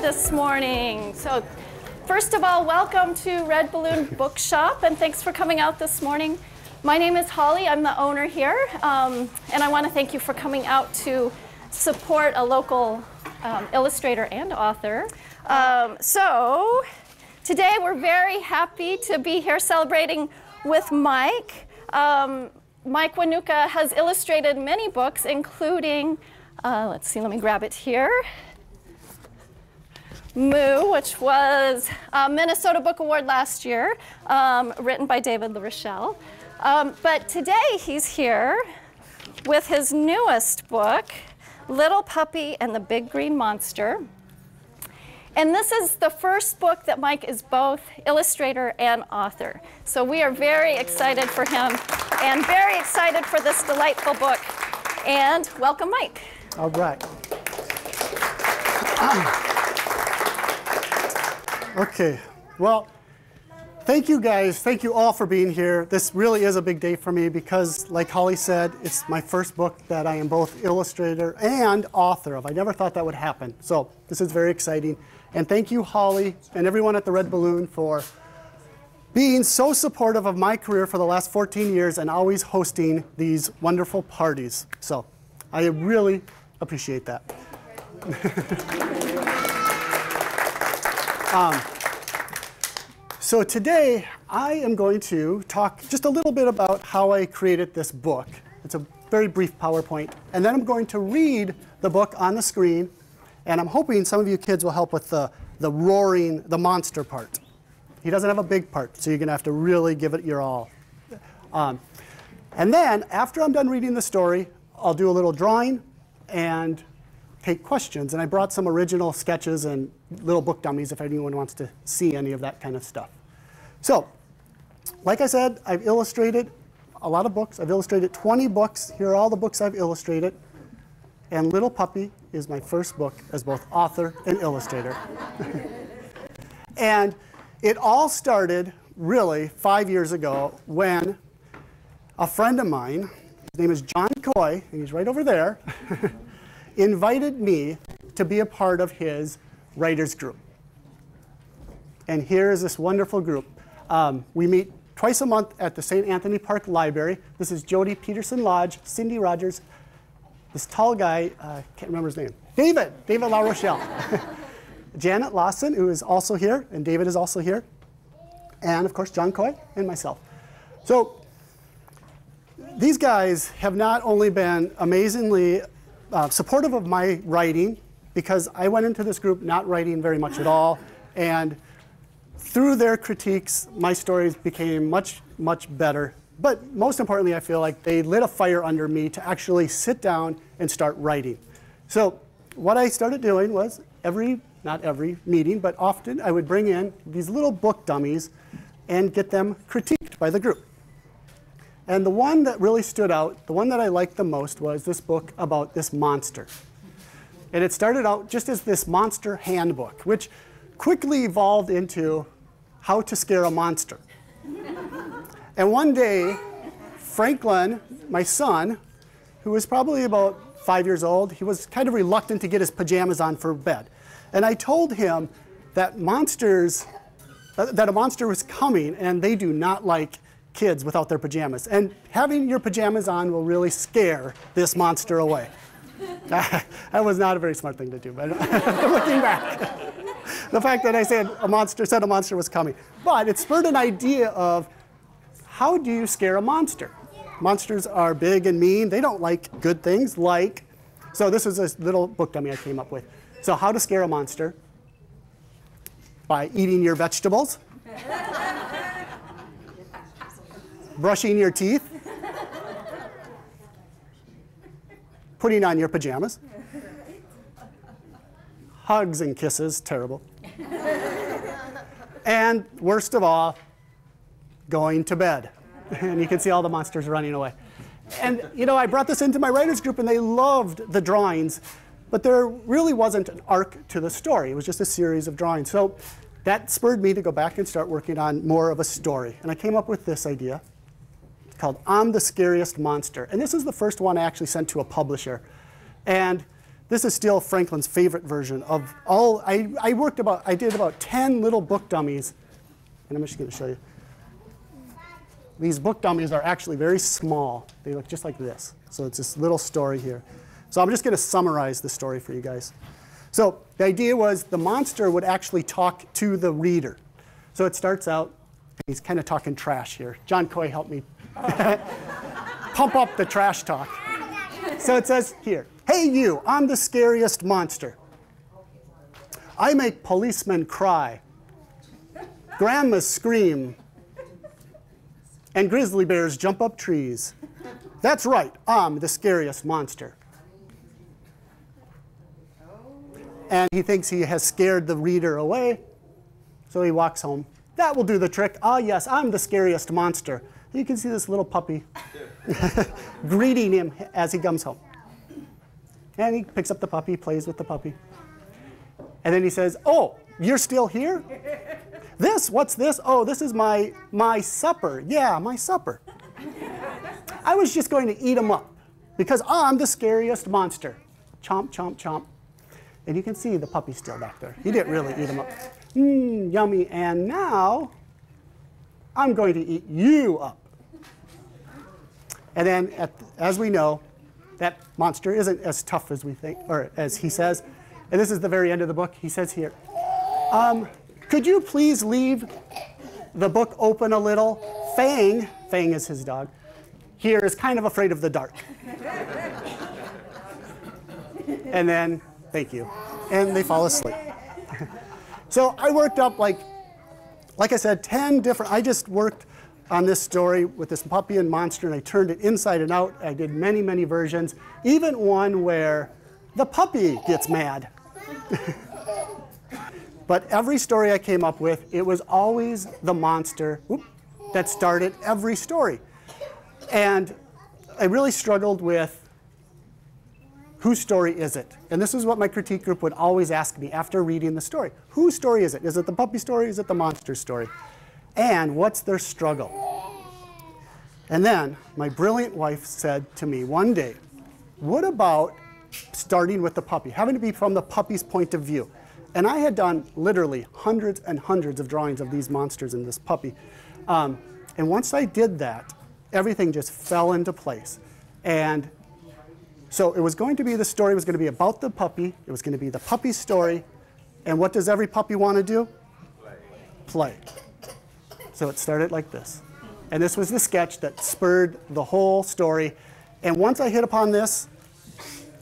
this morning. So first of all, welcome to Red Balloon Bookshop, and thanks for coming out this morning. My name is Holly. I'm the owner here, and I want to thank you for coming out to support a local illustrator and author. So today we're very happy to be here celebrating with Mike. Mike Wohnoutka has illustrated many books, including, let's see, let me grab it here. Moo, which was a Minnesota Book Award last year, written by David LaRochelle. But today he's here with his newest book, Little Puppy and the Big Green Monster. And this is the first book that Mike is both illustrator and author. So we are very excited for him and very excited for this delightful book. And welcome, Mike. All right. Okay, well, thank you guys. Thank you all for being here. This really is a big day for me because, like Holly said, it's my first book that I am both illustrator and author of. I never thought that would happen. So this is very exciting. And thank you, Holly, and everyone at the Red Balloon for being so supportive of my career for the last 14 years and always hosting these wonderful parties. So I really appreciate that. So today I am going to talk just a little bit about how I created this book. It's a very brief PowerPoint. And then I'm going to read the book on the screen. And I'm hoping some of you kids will help with the roaring, the monster part. He doesn't have a big part, so you're going to have to really give it your all. And then after I'm done reading the story, I'll do a little drawing and take questions. And I brought some original sketches and little book dummies if anyone wants to see any of that kind of stuff. So, like I said, I've illustrated a lot of books. I've illustrated 20 books. Here are all the books I've illustrated. And Little Puppy is my first book as both author and illustrator. And it all started really 5 years ago when a friend of mine, his name is John Coy, and he's right over there, invited me to be a part of his writers group. And here is this wonderful group. We meet twice a month at the St. Anthony Park Library. This is Jody Peterson Lodge, Cindy Rogers, this tall guy, can't remember his name, David LaRochelle. Janet Lawson, who is also here, and David is also here. And of course, John Coy and myself. So these guys have not only been amazingly supportive of my writing, because I went into this group not writing very much at all, and through their critiques, my stories became much, much better. But most importantly, I feel like they lit a fire under me to actually sit down and start writing. So what I started doing was not every meeting, but often I would bring in these little book dummies and get them critiqued by the group. And the one that really stood out, the one that I liked the most, was this book about this monster. And it started out just as this monster handbook, which quickly evolved into how to scare a monster. And one day, Franklin, my son, who was probably about 5 years old, he was kind of reluctant to get his pajamas on for bed. And I told him that a monster was coming, and they do not like kids without their pajamas. And having your pajamas on will really scare this monster away. That was not a very smart thing to do, but looking back. The fact that I said a monster was coming. But it spurred an idea of, how do you scare a monster? Monsters are big and mean. They don't like good things like, so this is a little book dummy I came up with. So how to scare a monster: by eating your vegetables, brushing your teeth, putting on your pajamas, hugs and kisses, terrible. And worst of all, going to bed. And you can see all the monsters running away. And you know, I brought this into my writers group and they loved the drawings, but there really wasn't an arc to the story. It was just a series of drawings. So that spurred me to go back and start working on more of a story. And I came up with this idea called I'm the Scariest Monster. And this is the first one I actually sent to a publisher. And This is still Franklin's favorite version of all. I did about 10 little book dummies, and I'm just going to show you. These book dummies are actually very small. They look just like this. So it's this little story here. So I'm just going to summarize the story for you guys. So the idea was the monster would actually talk to the reader. So it starts out, he's kind of talking trash here. John Coy helped me pump up the trash talk. So it says here, "Hey you, I'm the scariest monster. I make policemen cry, grandmas scream, and grizzly bears jump up trees. That's right, I'm the scariest monster." And he thinks he has scared the reader away, so he walks home. That will do the trick. Ah, yes, I'm the scariest monster. You can see this little puppy greeting him as he comes home. And he picks up the puppy, plays with the puppy. And then he says, "Oh, you're still here? This, what's this? Oh, this is my supper. Yeah, my supper. I was just going to eat him up because I'm the scariest monster." Chomp, chomp, chomp. And you can see the puppy still back there. He didn't really eat him up. Yummy. And now I'm going to eat you up. And then, as we know, that monster isn't as tough as we think, or as he says. And this is the very end of the book. He says here, "Could you please leave the book open a little? Fang is his dog, here is kind of afraid of the dark." And then, "Thank you." And they fall asleep. So I worked up, like I said, 10 different, I just worked on this story with this puppy and monster, and I turned it inside and out. I did many, many versions, even one where the puppy gets mad. But every story I came up with, it was always the monster that started every story. And I really struggled with whose story is it? And this is what my critique group would always ask me after reading the story. Whose story is it? Is it the puppy story? Is it the monster story? And what's their struggle? And then my brilliant wife said to me one day, "What about starting with the puppy, having to be from the puppy's point of view?" And I had done literally hundreds and hundreds of drawings of these monsters and this puppy. And once I did that, everything just fell into place. And so it was going to be, the story was going to be about the puppy. It was going to be the puppy's story. And what does every puppy want to do? Play. So it started like this. And this was the sketch that spurred the whole story. And once I hit upon this,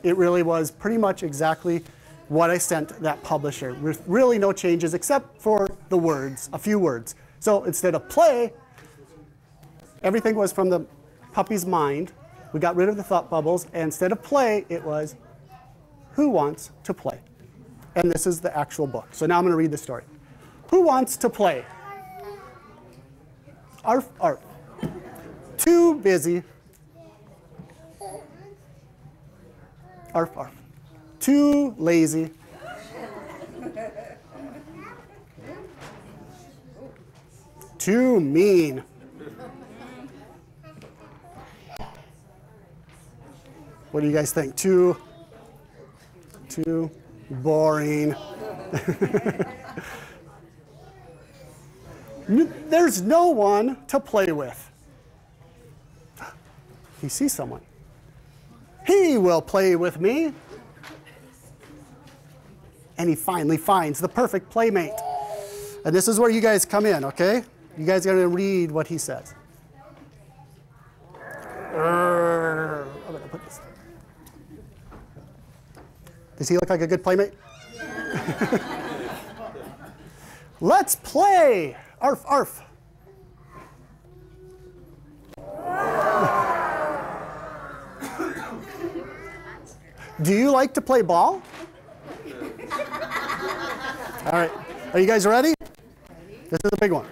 it really was pretty much exactly what I sent that publisher, with really no changes except for the words, a few words. So instead of play, everything was from the puppy's mind. We got rid of the thought bubbles, and instead of play, it was who wants to play? And this is the actual book. So now I'm going to read the story. Who wants to play? Arf, arf. Too busy. Arf, arf. Too lazy. Too mean. What do you guys think? Too boring. There's no one to play with. He sees someone. He will play with me. And he finally finds the perfect playmate. And this is where you guys come in, okay? You guys are going to read what he says. I'm going to put this. Does he look like a good playmate? Let's play. Arf, arf. Do you like to play ball? All right. Are you guys ready? This is a big one.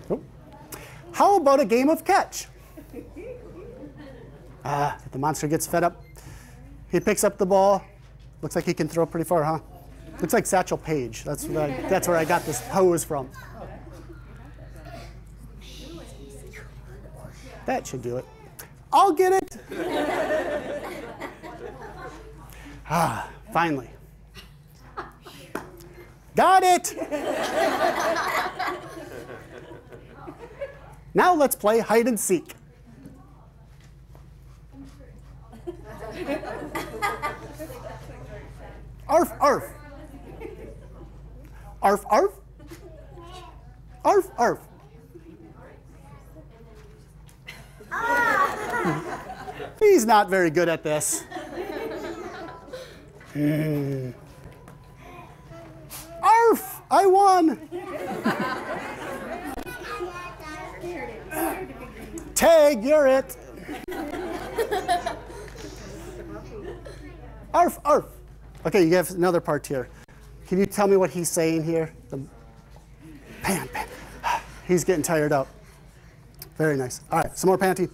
Oh. How about a game of catch? The monster gets fed up. He picks up the ball. Looks like he can throw pretty far, huh? Looks like Satchel Paige. That's where I got this pose from. That should do it. I'll get it. Ah, finally. Got it. Now let's play hide and seek. Arf, arf. Arf, arf. Arf, arf. He's not very good at this. Arf! I won! Tag, you're it. Arf, arf. Okay, you have another part here. Can you tell me what he's saying here? Pan, pan. He's getting tired out. Very nice. All right, some more panting.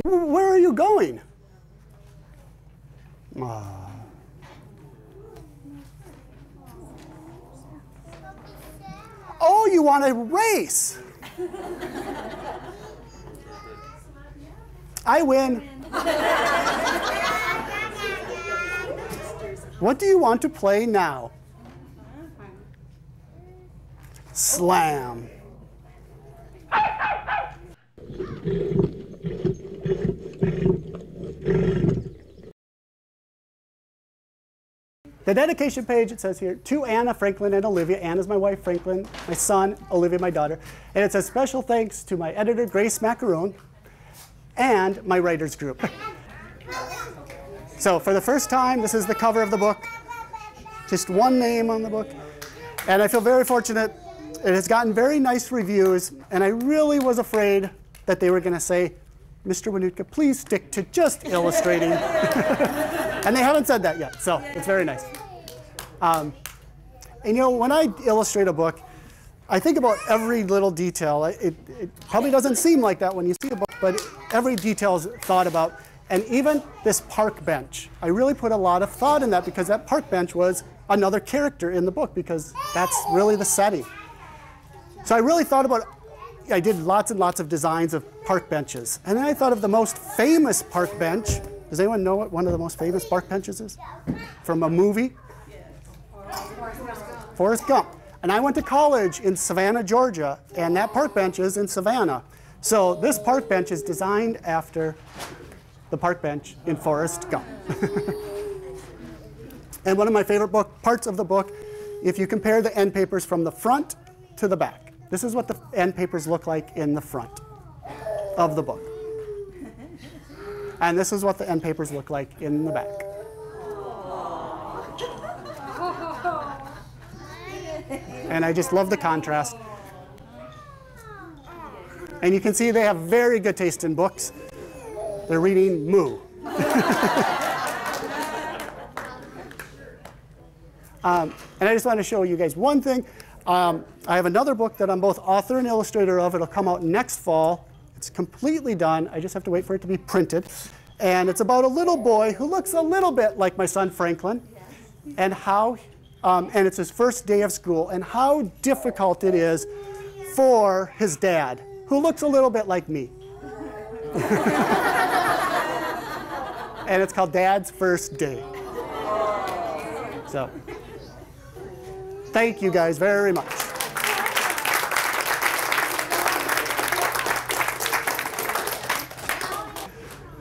Where are you going? Oh, you want to race? I win. What do you want to play now? Slam. The dedication page, it says here, to Anna, Franklin, and Olivia. Anna's my wife, Franklin, my son, Olivia, my daughter. And it says special thanks to my editor, Grace Macaroon, and my writers group. So for the first time, this is the cover of the book. Just one name on the book. And I feel very fortunate. It has gotten very nice reviews. And I really was afraid that they were going to say, Mr. Wohnoutka, please stick to just illustrating. And they haven't said that yet, so it's very nice. And you know, when I illustrate a book, I think about every little detail. It probably doesn't seem like that when you see a book, but every detail is thought about. And even this park bench, I really put a lot of thought in that because that park bench was another character in the book because that's really the setting. So I really thought about, I did lots and lots of designs of park benches. And then I thought of the most famous park bench. Does anyone know what one of the most famous park benches is? From a movie? Forrest Gump. And I went to college in Savannah, Georgia, and that park bench is in Savannah. So this park bench is designed after the park bench in Forrest Gump. And one of my favorite parts of the book, if you compare the end papers from the front to the back. This is what the end papers look like in the front of the book. And this is what the end papers look like in the back. And I just love the contrast. And you can see they have very good taste in books. They're reading Moo. And I just want to show you guys one thing. I have another book that I'm both author and illustrator of. It'll come out next fall. It's completely done. I just have to wait for it to be printed. And it's about a little boy who looks a little bit like my son Franklin, and how, and it's his first day of school, and how difficult it is for his dad, who looks a little bit like me. And it's called Dad's First Day. So, thank you guys very much.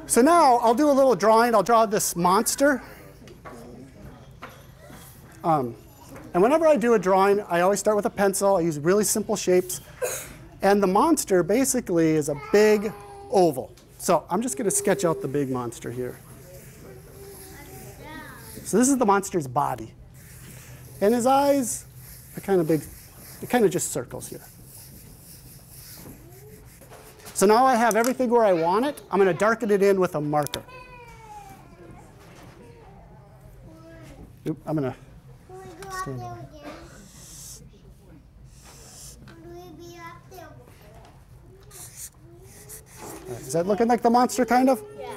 So now I'll do a little drawing. I'll draw this monster. And whenever I do a drawing, I always start with a pencil. I use really simple shapes. And the monster basically is a big oval. So I'm just going to sketch out the big monster here. So this is the monster's body. And his eyes are kind of big. They're kind of just circles here. So now I have everything where I want it. I'm going to darken it in with a marker. Oop, I'm going to stand over. Right, is that looking like the monster, kind of? Yeah.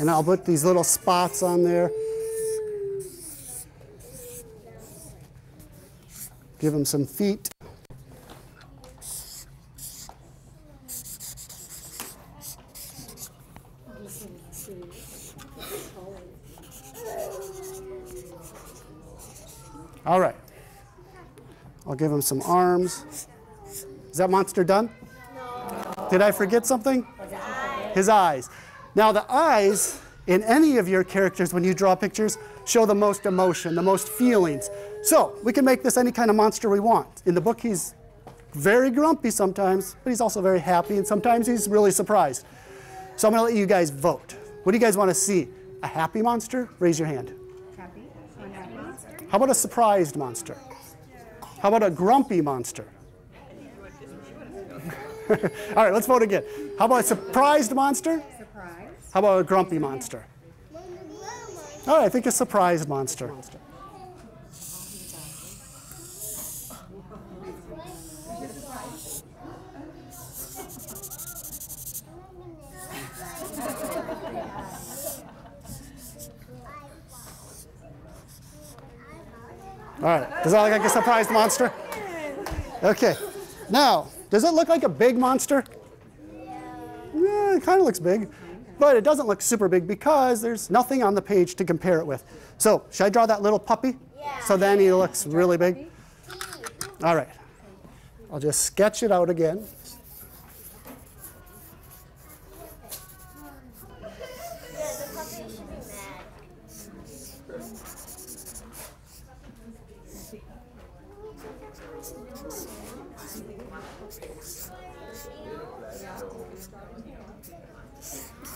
And I'll put these little spots on there. Give him some feet. All right. I'll give him some arms. Is that monster done? No. Did I forget something? His eyes. Now the eyes in any of your characters when you draw pictures show the most emotion, the most feelings. So we can make this any kind of monster we want. In the book he's very grumpy sometimes, but he's also very happy, and sometimes he's really surprised. So I'm going to let you guys vote. What do you guys want to see? A happy monster? Raise your hand. Happy? Happy monster? How about a surprised monster? How about a grumpy monster? All right, let's vote again. How about a surprised monster? Surprise. How about a grumpy monster? All right, I think a surprised monster. All right, does that look like a surprised monster? Okay, now, does it look like a big monster? Yeah, it kind of looks big, but it doesn't look super big because there's nothing on the page to compare it with. So, should I draw that little puppy? Yeah. So then he looks really big? All right, I'll just sketch it out again.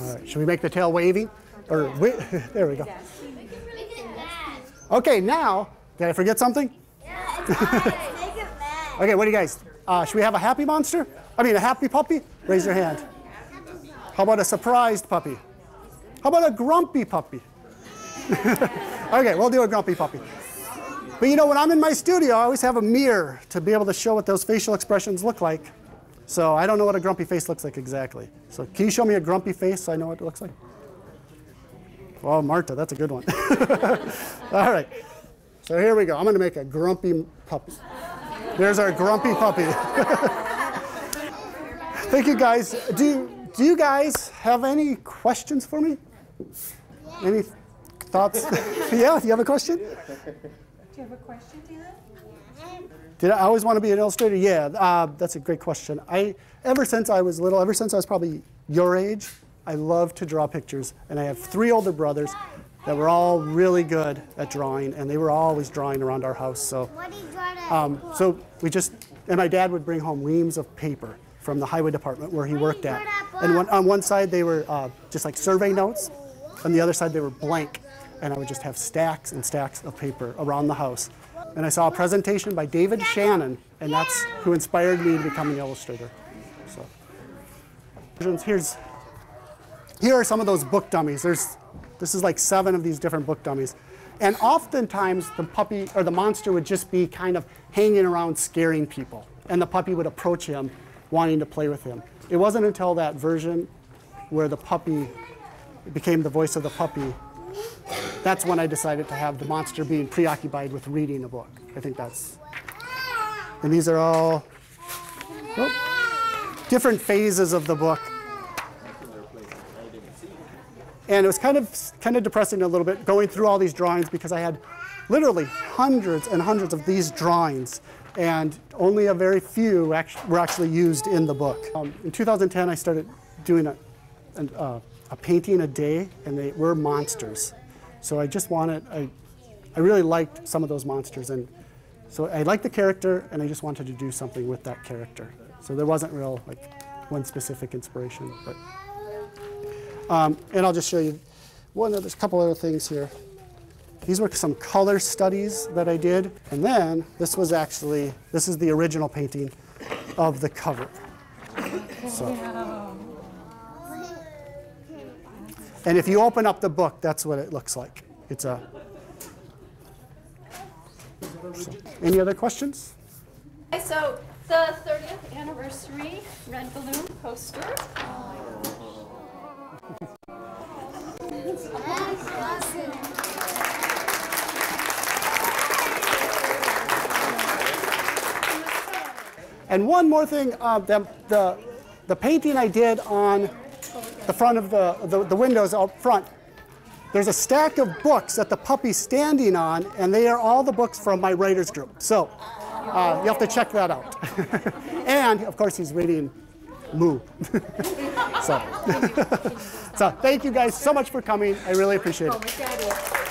All right, should we make the tail wavy? Or there we go. Okay, now, did I forget something? Yeah, it's fine. Make it mad. Okay, what do you guys? Should we have a happy monster? I mean, a happy puppy? Raise your hand. How about a surprised puppy? How about a grumpy puppy? Okay, we'll do a grumpy puppy. But you know, when I'm in my studio, I always have a mirror to be able to show what those facial expressions look like. So I don't know what a grumpy face looks like exactly. So can you show me a grumpy face so I know what it looks like? Oh, Marta, that's a good one. All right. So here we go. I'm going to make a grumpy puppy. There's our grumpy puppy. Thank you, guys. Do you guys have any questions for me? Yeah. Any thoughts? Yeah, do you have a question? Do you have a question, Dylan? Did I always want to be an illustrator? Yeah, that's a great question. Ever since I was little, ever since I was probably your age, I love to draw pictures. And I have 3 older brothers that were all really good at drawing, and they were always drawing around our house. So, and my dad would bring home reams of paper from the highway department where he worked at. And on one side they were just like survey notes, on the other side they were blank. And I would just have stacks and stacks of paper around the house. And I saw a presentation by David Shannon, and that's who inspired me to become an illustrator. So, here are some of those book dummies. This is like 7 of these different book dummies. And oftentimes the puppy or the monster would just be kind of hanging around scaring people. And the puppy would approach him wanting to play with him. It wasn't until that version where the puppy became the voice of the puppy, that's when I decided to have the monster being preoccupied with reading a book. I think that's, and these are all different phases of the book. And it was kind of depressing a little bit going through all these drawings because I had literally hundreds and hundreds of these drawings, and only a very few were actually used in the book. In 2010, I started doing a painting a day, and they were monsters. So I just wanted, I really liked some of those monsters, and so I liked the character, and I just wanted to do something with that character. So there wasn't real one specific inspiration, but and I'll just show you there's a couple other things here. These were some color studies that I did, and then this is the original painting of the cover. So. And if you open up the book, that's what it looks like. So, any other questions? Okay, so the 30th anniversary red balloon poster. And one more thing, the painting I did on the front of the windows out front, there's a stack of books that the puppy's standing on, and they are all the books from my writers group. So you have to check that out. And, of course, he's reading Moo. So thank you guys so much for coming. I really appreciate it.